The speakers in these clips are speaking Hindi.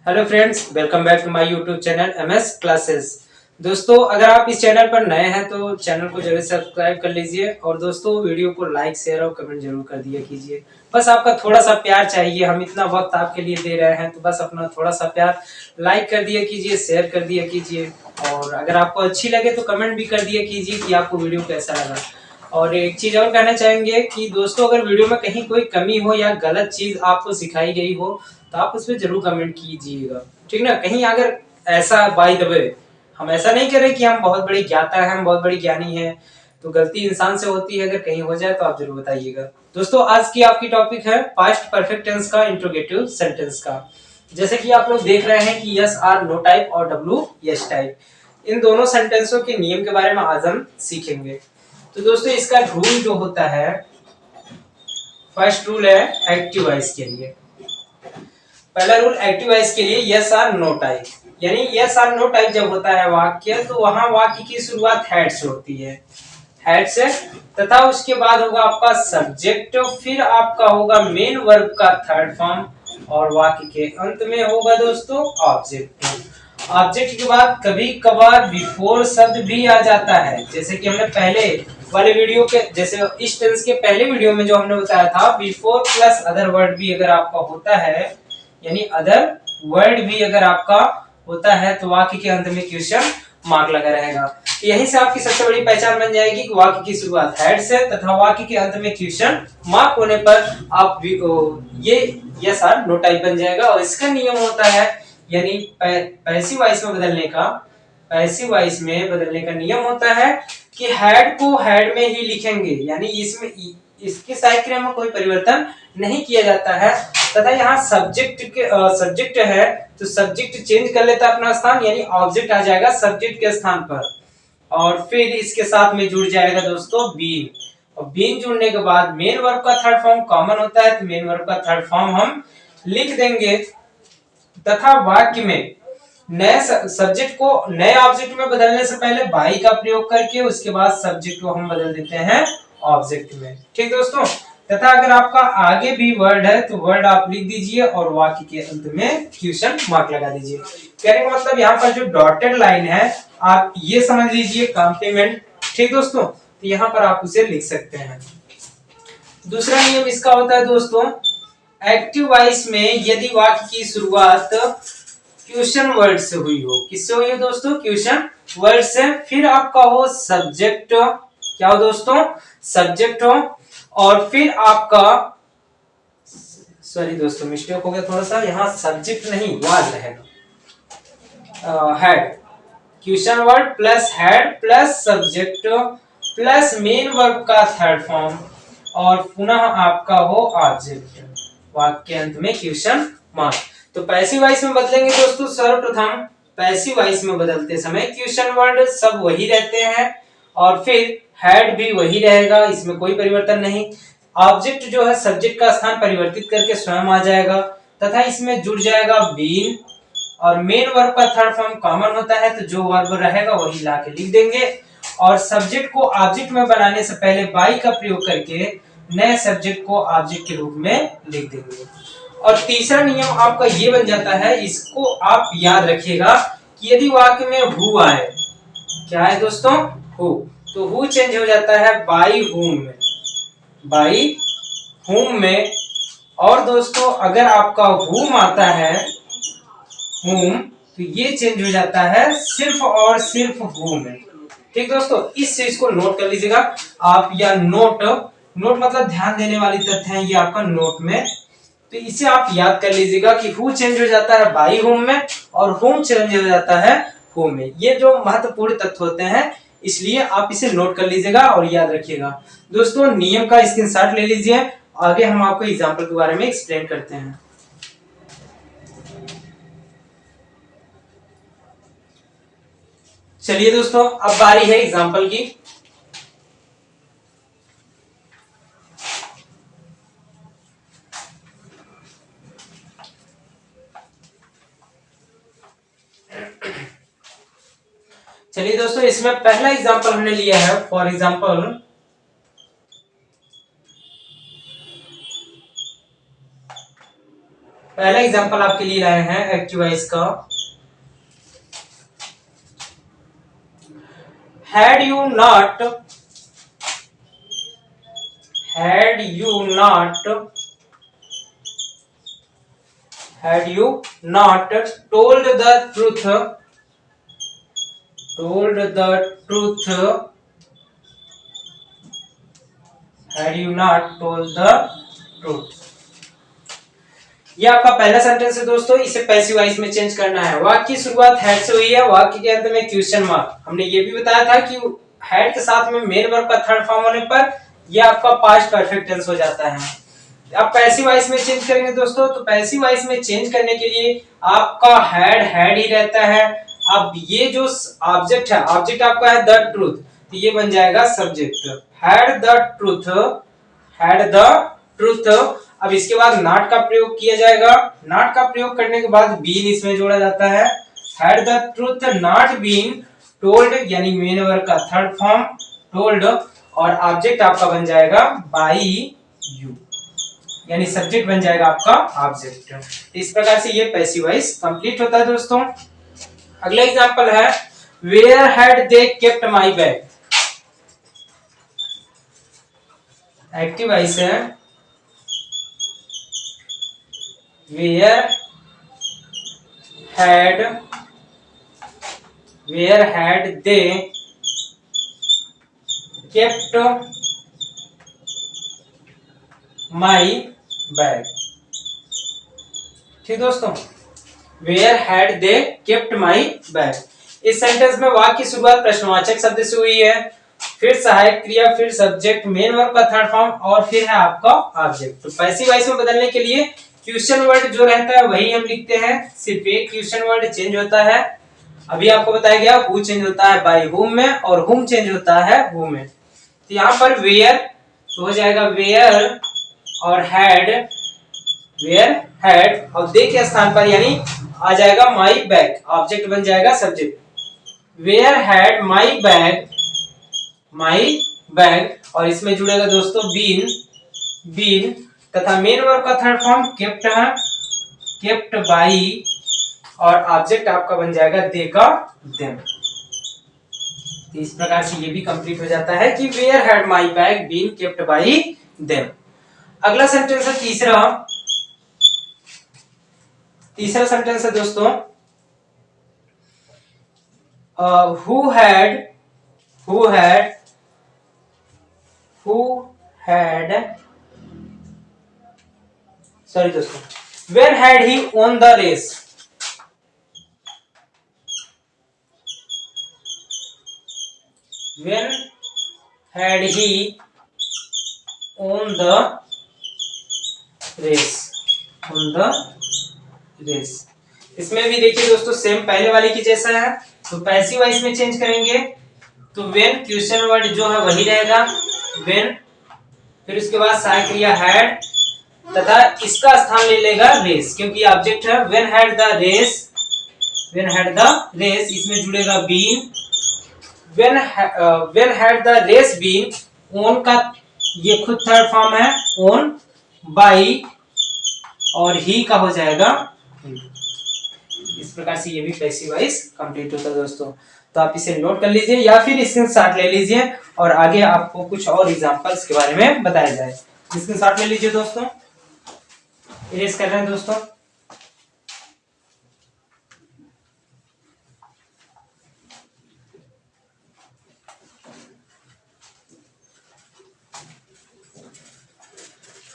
Hello friends, welcome back to my YouTube channel MS classes. दोस्तों, अगर आप इस चैनल पर नए हैं तो चैनल को जरूर सब्सक्राइब कर लीजिए और दोस्तों वीडियो को लाइक शेयर और कमेंट जरूर कर दिया कीजिए। बस आपका थोड़ा सा प्यार चाहिए, हम इतना वक्त आपके लिए दे रहे हैं तो बस अपना थोड़ा सा प्यार लाइक कर दिया कीजिए, शेयर कर दिया कीजिए और अगर आपको अच्छी लगे तो कमेंट भी कर दिया कीजिए कि आपको वीडियो कैसा लगा। और एक चीज और कहना चाहेंगे कि दोस्तों, अगर वीडियो में कहीं कोई कमी हो या गलत चीज आपको सिखाई गई हो तो आप उसमें जरूर कमेंट कीजिएगा, ठीक ना। कहीं अगर ऐसा बाय द वे, हम ऐसा नहीं करें कि हम बहुत बड़े ज्ञाता हैं, हम बहुत बड़े ज्ञानी हैं, तो गलती इंसान से होती है। अगर कहीं हो जाए तो आप जरूर बताइएगा। दोस्तों, आज की आपकी टॉपिक है पास्ट परफेक्ट टेंस का इंट्रोगेटिव सेंटेंस का। जैसे कि आप लोग देख रहे हैं कि यस आर नो टाइप और डब्ल्यू यस टाइप, इन दोनों सेंटेंसों के नियम के बारे में आज हम सीखेंगे। तो दोस्तों, इसका रूल जो होता है, फर्स्ट रूल है एक्टिव वॉइस के लिए। पहला रूल एक्टिव वॉइस के लिए यस आर नो टाइप, यानी यस आर नो टाइप जब होता है वाक्य तो वहां वाक्य की शुरुआत हेड से होती है, हेड से, तथा उसके बाद होगा आपका सब्जेक्ट, फिर आपका होगा मेन वर्ब का थर्ड फॉर्म और वाक्य के अंत में होगा दोस्तों ऑब्जेक्ट। ऑब्जेक्ट के बाद कभी कभार बिफोर शब्द भी आ जाता है, जैसे कि हमने पहले वाले वीडियो के, जैसे इस टेंस के पहले वीडियो में जो हमने बताया था, बिफोर प्लस अदर वर्ड भी अगर आपका होता है, यानी अदर वर्ड भी अगर आपका होता है तो वाक्य के अंत में क्वेश्चन मार्क लगा रहेगा। तो यहीं से आपकी सबसे बड़ी पहचान बन जाएगी कि वाक्य की शुरुआत हेड से तथा वाक्य के अंत में क्वेश्चन मार्क होने पर आप ये यस आर नो टाइप बन जाएगा। और इसका नियम होता है, यानी पैसिव वॉइस में बदलने का, पैसिव वॉइस में बदलने का नियम होता है कि हेड को हेड में ही लिखेंगे, यानी इसमें इसके साइड क्रिया में कोई परिवर्तन नहीं किया जाता है। तथा यहाँ सब्जेक्ट है तो सब्जेक्ट चेंज कर लेता है अपना स्थान, यानी ऑब्जेक्ट आ जाएगा सब्जेक्ट के स्थान पर और फिर इसके साथ में जुड़ जाएगा दोस्तों बीन। और बीन जुड़ने के बाद मेन वर्ब का थर्ड फॉर्म कॉमन होता है तो मेन वर्ब का थर्ड फॉर्म हम लिख देंगे तथा वाक्य में नए सब्जेक्ट को नए ऑब्जेक्ट में बदलने से पहले बाई का प्रयोग करके उसके बाद सब्जेक्ट को हम बदल देते हैं ऑब्जेक्ट में, ठीक दोस्तों। तथा अगर आपका आगे भी वर्ड है तो वर्ड आप लिख दीजिए और वाक्य के अंत में क्वेश्चन मार्क लगा दीजिए। कहने का मतलब यहाँ पर जो डॉटेड लाइन है आप ये समझ लीजिए कॉम्प्लीमेंट, ठीक दोस्तों। तो यहाँ पर आप उसे लिख सकते हैं। दूसरा नियम इसका होता है दोस्तों, एक्टिव वॉइस में यदि वाक्य की शुरुआत क्वेश्चन वर्ड से हुई हो, किससे हुई हो दोस्तों, क्वेश्चन वर्ड से, फिर आपका हो सब्जेक्ट, क्या हो दोस्तों, सब्जेक्ट हो, और फिर आपका, सॉरी दोस्तों मिस्टेक हो गया थोड़ा सा, यहाँ सब्जेक्ट नहीं वाज रहेगा, head, question word plus head plus subject plus main verb का थर्ड फॉर्म और पुनः आपका हो ऑब्जेक्ट, वाक्य के अंत में क्वेश्चन मार्क। तो पैसिव वॉइस में बदलेंगे दोस्तों, सर्वप्रथम पैसिव वॉइस में बदलते समय क्वेश्चन वर्ड सब वही रहते हैं और फिर हेड भी वही रहेगा, इसमें कोई परिवर्तन नहीं। ऑब्जेक्ट जो है सब्जेक्ट का स्थान परिवर्तित करके स्वयं आ जाएगा तथा इसमें जुड़ जाएगा बीन और मेन वर्ब का थर्ड फॉर्म कॉमन होता है तो जो वर्ब रहेगा वही ला के लिख देंगे और सब्जेक्ट को ऑब्जेक्ट में बनाने से पहले बाई का प्रयोग करके नए सब्जेक्ट को ऑब्जेक्ट के रूप में लिख देंगे। और तीसरा नियम आपका ये बन जाता है, इसको आप याद रखिएगा कि यदि वाक्य में हु आए, क्या है दोस्तों, हु, तो हु चेंज हो जाता है बाई हुम में, बाई हुम में। और दोस्तों अगर आपका हुम आता है, हुम, तो ये चेंज हो जाता है सिर्फ और सिर्फ हुम में, ठीक दोस्तों। इस चीज को नोट कर लीजिएगा आप, या नोट मतलब ध्यान देने वाली तथ्य है ये आपका नोट में, तो इसे आप याद कर लीजिएगा कि हु चेंज हो जाता है बाई हुम में और हुम चेंज हो जाता है हुम में। ये जो महत्वपूर्ण तथ्य होते हैं इसलिए आप इसे नोट कर लीजिएगा और याद रखिएगा। दोस्तों नियम का स्क्रीनशॉट ले लीजिए, आगे हम आपको एग्जांपल के बारे में एक्सप्लेन करते हैं। चलिए दोस्तों, अब बारी है एग्जांपल की। चलिए दोस्तों, इसमें पहला एग्जांपल हमने लिया है, फॉर एग्जांपल पहला एग्जांपल आपके लिए लाए हैं एक्टिव वॉइस का। Had you not had you not had you not told the truth had you not told the truth। ये आपका पहला सेंटेंस है दोस्तों, इसे पैसिव वॉइस में चेंज करना है। वाक्य की शुरुआत हैड से हुई है, वाक्य के अंत में क्वेश्चन मार्क। हमने ये भी बताया था कि हैड के साथ में मेन वर्ब का थर्ड फॉर्म होने पर यह आपका पास्ट परफेक्ट टेंस हो जाता है। अब पैसिव वॉइस में चेंज करेंगे दोस्तों, तो पैसिव वॉइस में चेंज करने के लिए आपका हैड ही रहता है। अब ये जो ऑब्जेक्ट है, ऑब्जेक्ट आपका है द ट्रूथ, तो ये बन जाएगा सब्जेक्ट। Had the truth. अब इसके बाद नॉट का प्रयोग किया जाएगा। नॉट का प्रयोग करने के बाद बीन इसमें जोड़ा जाता है। Had the truth not been told, यानी मेन वर्ब का थर्ड फॉर्म टोल्ड, और ऑब्जेक्ट आपका बन जाएगा बाय यू, यानी सब्जेक्ट बन जाएगा आपका ऑब्जेक्ट। इस प्रकार से ये पैसिव वॉइस कंप्लीट होता है दोस्तों। अगला एग्जांपल है where had they kept my bag. Active voice है where had they kept my bag. ठीक दोस्तों, where had they kept my bag. इस सेंटेंस में वाक्य की शुरुआत प्रश्नवाचक शब्द से हुई है, फिर सहायक क्रिया, फिर सब्जेक्ट, मेन वर्ब का थर्ड फॉर्म, और फिर है आपका ऑब्जेक्ट। तो पैसिव वॉइस में बदलने के लिए क्वेश्चन वर्ड जो रहता है वही हम लिखते हैं, सिर्फ एक क्वेश्चन वर्ड चेंज होता है। अभी आपको बताया गया हु चेंज होता है बाय हुम में, और हुम चेंज होता है हु में। तो यहाँ पर वेयर तो हो जाएगा वेयर, और हैड और दे के स्थान पर यानी आ जाएगा माई बैग, ऑब्जेक्ट बन जाएगा subject. Where had my bag, और इसमें जुड़ेगा दोस्तों बीन, तथा मेन वर्ब का थर्ड फॉर्म केप्ट बाई, और ऑब्जेक्ट आपका बन जाएगा दे का देम। तो इस प्रकार से ये भी कंप्लीट हो जाता है कि where had my bag been kept by them. अगला सेंटेंस है तीसरा सेंटेंस है दोस्तों who had sorry दोस्तों, when had he won the race। when had he won the race। इसमें भी देखिए दोस्तों सेम पहले वाले की जैसा है, तो पैसिव वॉइस में चेंज करेंगे तो when क्वेश्चन वर्ड जो है वही रहेगा when, फिर उसके बाद सहायक क्रिया हैड, तथा इसका स्थान ले लेगा रेस, क्योंकि ऑब्जेक्ट है। when had the race, इसमें जुड़ेगा been. when had the race been, own का ये खुद थर्ड फॉर्म है own by, और ही का हो जाएगा। इस प्रकार से ये भी पैसिव वॉइस कंप्लीट होता है दोस्तों। तो आप इसे नोट कर लीजिए या फिर स्क्रीनशॉट ले लीजिए, और आगे आपको कुछ और एग्जांपल्स के बारे में बताया जाए। स्क्रीनशॉट ले लीजिए दोस्तों, इरेज कर रहे हैं दोस्तों।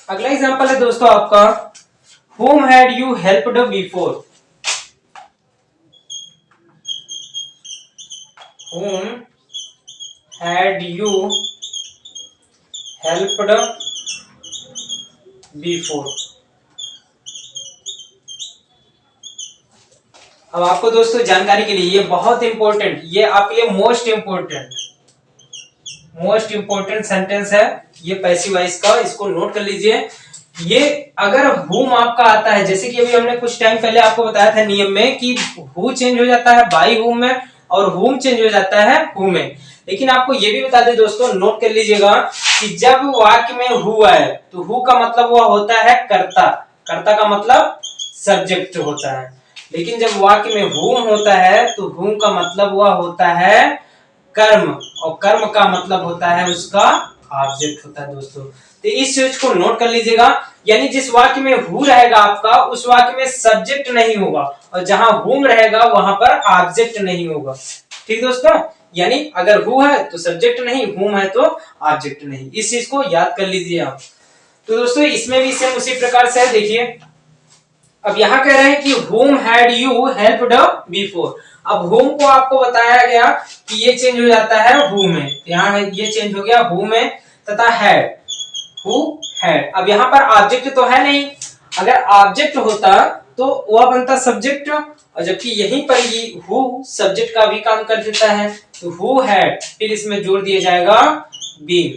अगला एग्जांपल है दोस्तों आपका whom had you helped before। whom had you helped before। अब आपको दोस्तों जानकारी के लिए ये बहुत इंपॉर्टेंट, ये आपके लिए मोस्ट इंपॉर्टेंट सेंटेंस है ये पैसिव वॉइस का, इसको नोट कर लीजिए। ये अगर हुम आपका आता है, जैसे कि अभी हमने कुछ टाइम पहले आपको बताया था नियम में कि हु चेंज हो जाता है बाय हुम में, और हुम चेंज हो जाता है हु में। लेकिन आपको ये भी बता दें दोस्तों, नोट कर लीजिएगा कि जब वाक्य में हु है तो हु का मतलब वह होता है कर्ता। कर्ता का मतलब सब्जेक्ट होता है। लेकिन जब वाक्य में whom होता है तो whom का मतलब वह होता है कर्म, और कर्म का मतलब होता है उसका ऑब्जेक्ट होता है दोस्तों। तो इस चीज को नोट कर लीजिएगा, यानी जिस वाक्य में who रहेगा आपका, उस वाक्य में सब्जेक्ट नहीं होगा, और जहां whom रहेगा वहां पर ऑब्जेक्ट नहीं होगा। ठीक दोस्तों, यानी अगर who है तो सब्जेक्ट नहीं, whom है तो ऑब्जेक्ट नहीं। इस चीज को याद कर लीजिए आप। तो दोस्तों इसमें भी सेम उसी प्रकार से है, देखिए अब यहाँ कह रहे हैं कि whom had you helped before। अब whom को आपको बताया गया कि ये चेंज हो जाता है who में, यहाँ ये चेंज हो गया who में, तथा had, who had। अब यहाँ पर ऑब्जेक्ट तो है नहीं, अगर ऑब्जेक्ट होता तो वह बनता सब्जेक्ट, और जबकि यहीं पर ये who सब्जेक्ट का भी काम कर देता है, तो who had, फिर इसमें जोड़ दिया जाएगा been,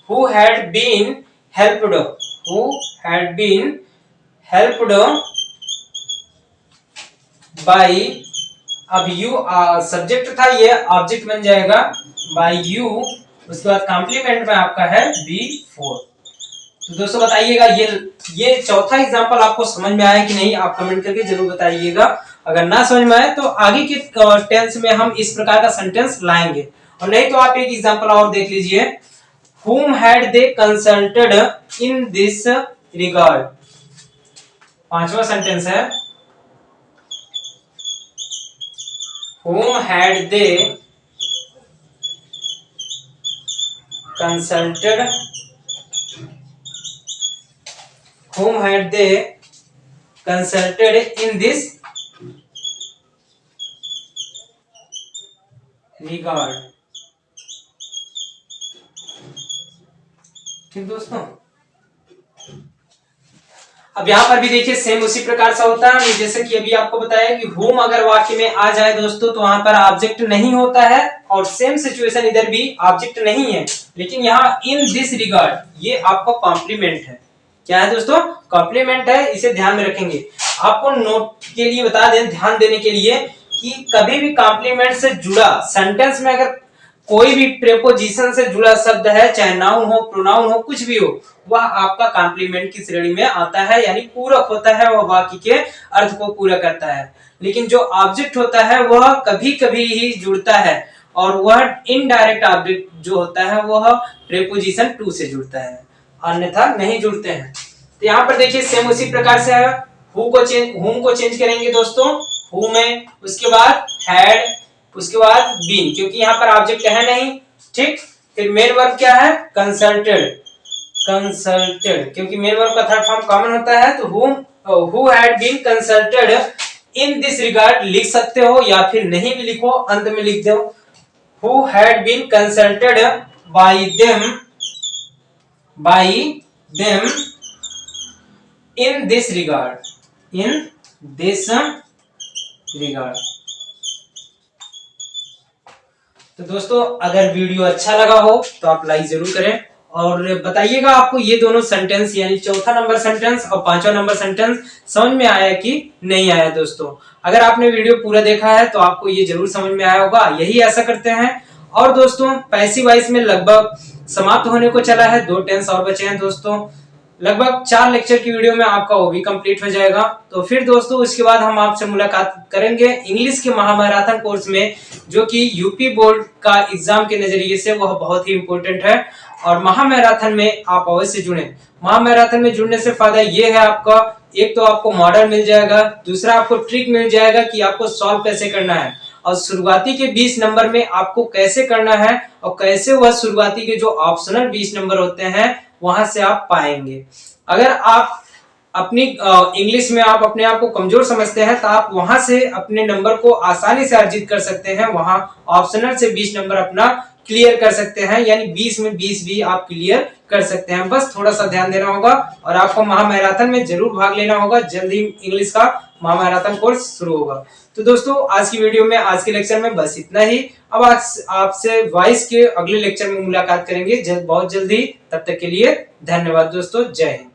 who had been helped, who had been helped by, अब यू सब्जेक्ट था, ये ऑब्जेक्ट बन जाएगा बाई यू, उसके बाद कॉम्प्लीमेंट में आपका है बी फोर। तो दोस्तों बताइएगा ये चौथा एग्जांपल आपको समझ में आया कि नहीं, आप कमेंट करके जरूर बताइएगा। अगर ना समझ में आए तो आगे के टेंस में हम इस प्रकार का सेंटेंस लाएंगे, और नहीं तो आप एक एग्जांपल और देख लीजिए, whom had they consulted in this regard। पांचवा सेंटेंस है whom had they consulted, whom had they consulted in this regard। ठीक दोस्तों, अब यहाँ पर भी देखिए सेम उसी प्रकार से होता है, जैसे कि अभी आपको बताया कि whom अगर वाक्य में आ जाए दोस्तों तो वहां पर ऑब्जेक्ट नहीं होता है, और सेम सिचुएशन इधर भी ऑब्जेक्ट नहीं है, लेकिन यहाँ इन दिस रिगार्ड ये आपका कॉम्प्लीमेंट है। क्या है दोस्तों? कॉम्प्लीमेंट है, इसे ध्यान में रखेंगे। आपको नोट के लिए बता दें, ध्यान देने के लिए, कि कभी भी कॉम्प्लीमेंट से जुड़ा सेंटेंस में अगर कोई भी प्रेपोजिशन से जुड़ा शब्द है, चाहे नाउन हो, प्रोनाउन हो, कुछ भी हो, वह आपका कॉम्प्लीमेंट की श्रेणी में आता है, यानी पूरक होता है, वह वाक्य के अर्थ को पूरा करता है। लेकिन जो ऑब्जेक्ट होता है वह कभी कभी ही जुड़ता है, और वह इनडायरेक्ट ऑब्जेक्ट जो होता है वह प्रेपोजिशन टू से जुड़ता है, अन्यथा नहीं जुड़ते हैं। तो यहाँ पर देखिए सेम उसी प्रकार से है, whom को चेंज करेंगे दोस्तों who में, उसके बाद had, उसके बाद been, क्योंकि यहाँ पर ऑब्जेक्ट है नहीं। ठीक, फिर मेन वर्ब क्या है? कंसल्टेड, क्योंकि मेन वर्ब का थर्ड फॉर्म कॉमन होता है, तो who had been consulted in this regard लिख सकते हो, या फिर नहीं भी लिखो, अंत में लिख दो who had been consulted by them in this regard, तो दोस्तों अगर वीडियो अच्छा लगा हो तो आप लाइक जरूर करें, और बताइएगा आपको ये दोनों सेंटेंस, यानी चौथा नंबर सेंटेंस और पांचवा नंबर सेंटेंस समझ में आया कि नहीं आया। दोस्तों अगर आपने वीडियो पूरा देखा है तो आपको ये जरूर समझ में आया होगा, यही आशा करते हैं। और दोस्तों पैसिव वॉइस में लगभग समाप्त होने को चला है, 2 टेंस और बचे हैं दोस्तों, लगभग 4 लेक्चर की वीडियो में आपका वो भी कंप्लीट हो जाएगा। तो फिर दोस्तों उसके बाद हम आपसे मुलाकात करेंगे इंग्लिश के महामैराथन कोर्स में, जो कि यूपी बोर्ड का एग्जाम के नजरिए से वह बहुत ही इंपॉर्टेंट है, और महामैराथन में आप अवश्य जुड़े। महामैराथन में जुड़ने से फायदा ये है आपका, एक तो आपको मॉडल मिल जाएगा, दूसरा आपको ट्रिक मिल जाएगा कि आपको सॉल्व कैसे करना है, और शुरुआती के 20 नंबर में आपको कैसे करना है, और कैसे वह शुरुआती के जो ऑप्शनल 20 नंबर होते हैं वहां से आप पाएंगे। अगर आप अपनी इंग्लिश में आप अपने आप को कमजोर समझते हैं तो आप वहां से अपने नंबर को आसानी से अर्जित कर सकते हैं, वहां ऑप्शनल से 20 नंबर अपना क्लियर कर सकते हैं, यानी 20 में 20 भी आप क्लियर कर सकते हैं। बस थोड़ा सा ध्यान देना होगा, और आपको महामैराथन में जरूर भाग लेना होगा। जल्द ही इंग्लिश का महामैराथन कोर्स शुरू होगा। तो दोस्तों आज की वीडियो में, आज के लेक्चर में बस इतना ही। अब आज आपसे वॉइस के अगले लेक्चर में मुलाकात करेंगे बहुत जल्दी। तब तक के लिए धन्यवाद दोस्तों, जय हिंद।